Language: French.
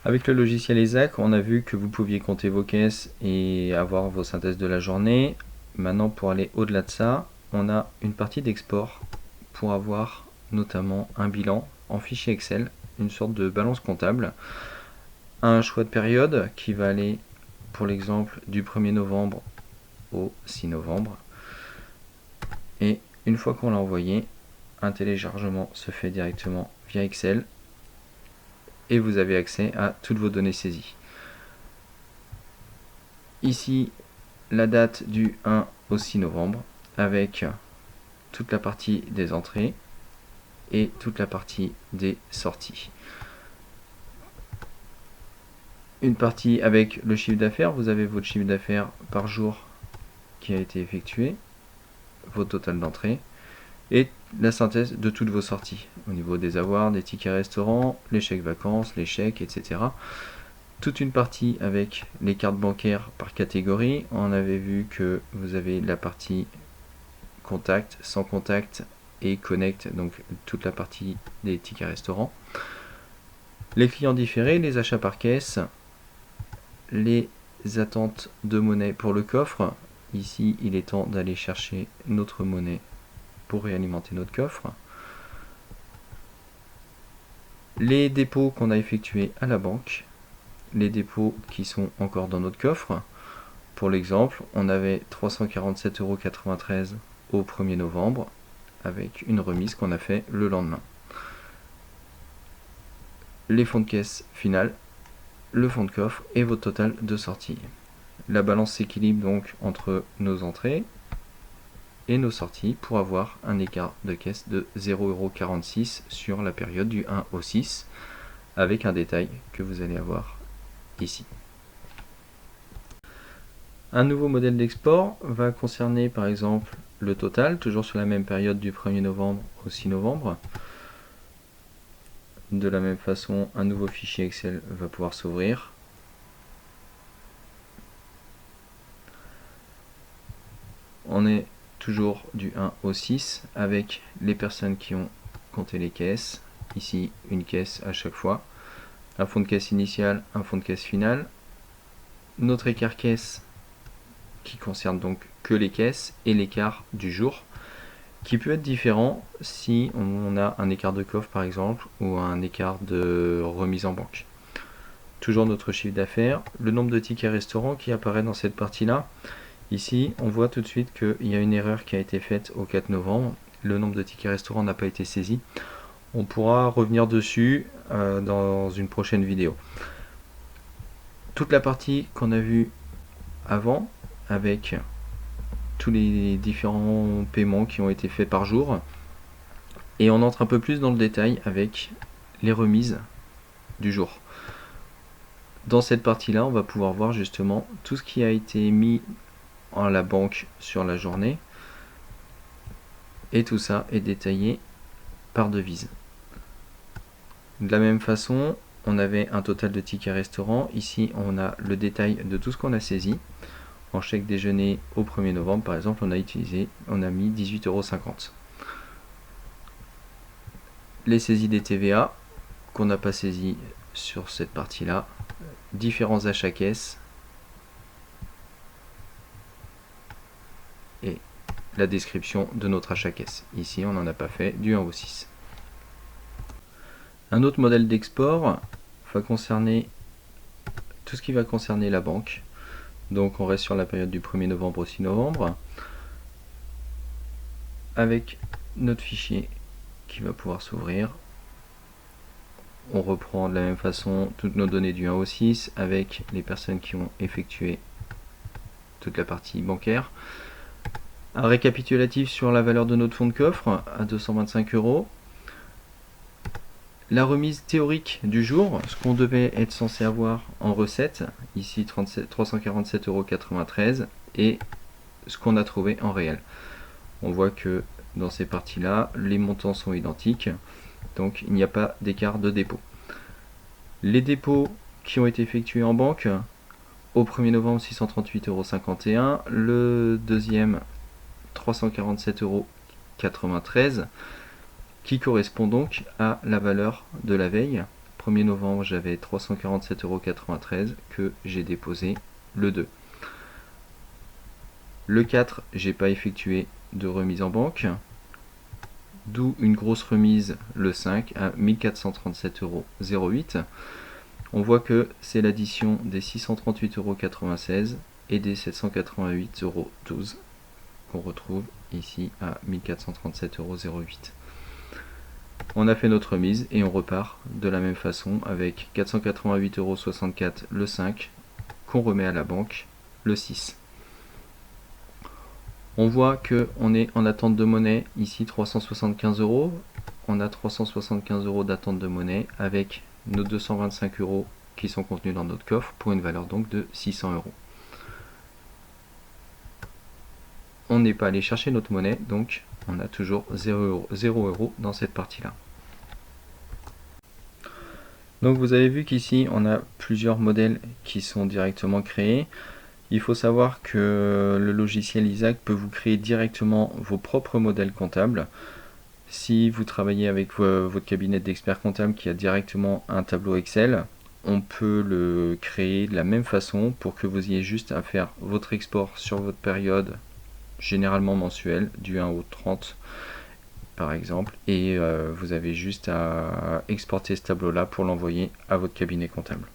Avec le logiciel ESAC, on a vu que vous pouviez compter vos caisses et avoir vos synthèses de la journée. Maintenant, pour aller au-delà de ça, on a une partie d'export pour avoir notamment un bilan en fichier Excel, une sorte de balance comptable, un choix de période qui va aller, pour l'exemple, du 1er novembre au 6 novembre. Et une fois qu'on l'a envoyé, un téléchargement se fait directement via Excel et vous avez accès à toutes vos données saisies. Ici, la date du 1 au 6 novembre avec toute la partie des entrées et toute la partie des sorties. Une partie avec le chiffre d'affaires, vous avez votre chiffre d'affaires par jour qui a été effectué, votre total d'entrée et la synthèse de toutes vos sorties au niveau des avoirs, des tickets restaurants, les chèques vacances, les chèques, etc. Toute une partie avec les cartes bancaires par catégorie. On avait vu que vous avez la partie contact, sans contact et connect, donc toute la partie des tickets restaurants. Les clients différés, les achats par caisse, les attentes de monnaie pour le coffre. Ici, il est temps d'aller chercher notre monnaie pour réalimenter notre coffre. Les dépôts qu'on a effectués à la banque, les dépôts qui sont encore dans notre coffre. Pour l'exemple, on avait 347,93 € au 1er novembre avec une remise qu'on a fait le lendemain. Les fonds de caisse finales, le fonds de coffre et votre total de sortie. La balance s'équilibre donc entre nos entrées et nos sorties pour avoir un écart de caisse de 0,46 € sur la période du 1 au 6 avec un détail que vous allez avoir ici. Un nouveau modèle d'export va concerner par exemple le total, toujours sur la même période du 1er novembre au 6 novembre. De la même façon, un nouveau fichier Excel va pouvoir s'ouvrir. On est toujours du 1 au 6 avec les personnes qui ont compté les caisses. Ici, une caisse à chaque fois. Un fonds de caisse initial, un fonds de caisse final. Notre écart caisse qui concerne donc que les caisses et l'écart du jour qui peut être différent si on a un écart de coffre par exemple ou un écart de remise en banque. Toujours notre chiffre d'affaires, le nombre de tickets restaurants qui apparaît dans cette partie-là. Ici, on voit tout de suite qu'il y a une erreur qui a été faite au 4 novembre. Le nombre de tickets restaurants n'a pas été saisi. On pourra revenir dessus dans une prochaine vidéo. Toute la partie qu'on a vue avant, avec tous les différents paiements qui ont été faits par jour. Et on entre un peu plus dans le détail avec les remises du jour. Dans cette partie-là, on va pouvoir voir justement tout ce qui a été mis à la banque sur la journée. Et tout ça est détaillé par devise. De la même façon, on avait un total de tickets restaurants. Ici, on a le détail de tout ce qu'on a saisi. En chèque déjeuner au 1er novembre, par exemple, on a mis 18,50 €. Les saisies des TVA qu'on n'a pas saisies sur cette partie-là. Différents achats caisse. Et la description de notre achat caisse. Ici, on n'en a pas fait du 1 au 6. Un autre modèle d'export va concerner tout ce qui va concerner la banque. Donc on reste sur la période du 1er novembre au 6 novembre avec notre fichier qui va pouvoir s'ouvrir. On reprend de la même façon toutes nos données du 1 au 6 avec les personnes qui ont effectué toute la partie bancaire. Un récapitulatif sur la valeur de notre fonds de coffre à 225 €. La remise théorique du jour, ce qu'on devait être censé avoir en recette, ici 347,93 € et ce qu'on a trouvé en réel. On voit que dans ces parties-là, les montants sont identiques, donc il n'y a pas d'écart de dépôt. Les dépôts qui ont été effectués en banque, au 1er novembre 638,51 €, le deuxième 347,93 € qui correspond donc à la valeur de la veille 1er novembre, j'avais 347,93 € que j'ai déposé le 2. Le 4, j'ai pas effectué de remise en banque, d'où une grosse remise le 5 à 1437,08 €. On voit que c'est l'addition des 638,96 € et des 788,12 € qu'on retrouve ici à 1437,08 €. On a fait notre remise et on repart de la même façon avec 488,64 € le 5 qu'on remet à la banque le 6. On voit qu'on est en attente de monnaie, ici 375 €. On a 375 € d'attente de monnaie avec nos 225 € qui sont contenus dans notre coffre pour une valeur donc de 600 €. On n'est pas allé chercher notre monnaie, donc on a toujours 0 € dans cette partie-là. Donc vous avez vu qu'ici on a plusieurs modèles qui sont directement créés. Il faut savoir que le logiciel Isaac peut vous créer directement vos propres modèles comptables. Si vous travaillez avec votre cabinet d'experts comptables qui a directement un tableau Excel, on peut le créer de la même façon pour que vous ayez juste à faire votre export sur votre période, généralement mensuelle, du 1 au 30 par exemple, et vous avez juste à exporter ce tableau-là pour l'envoyer à votre cabinet comptable.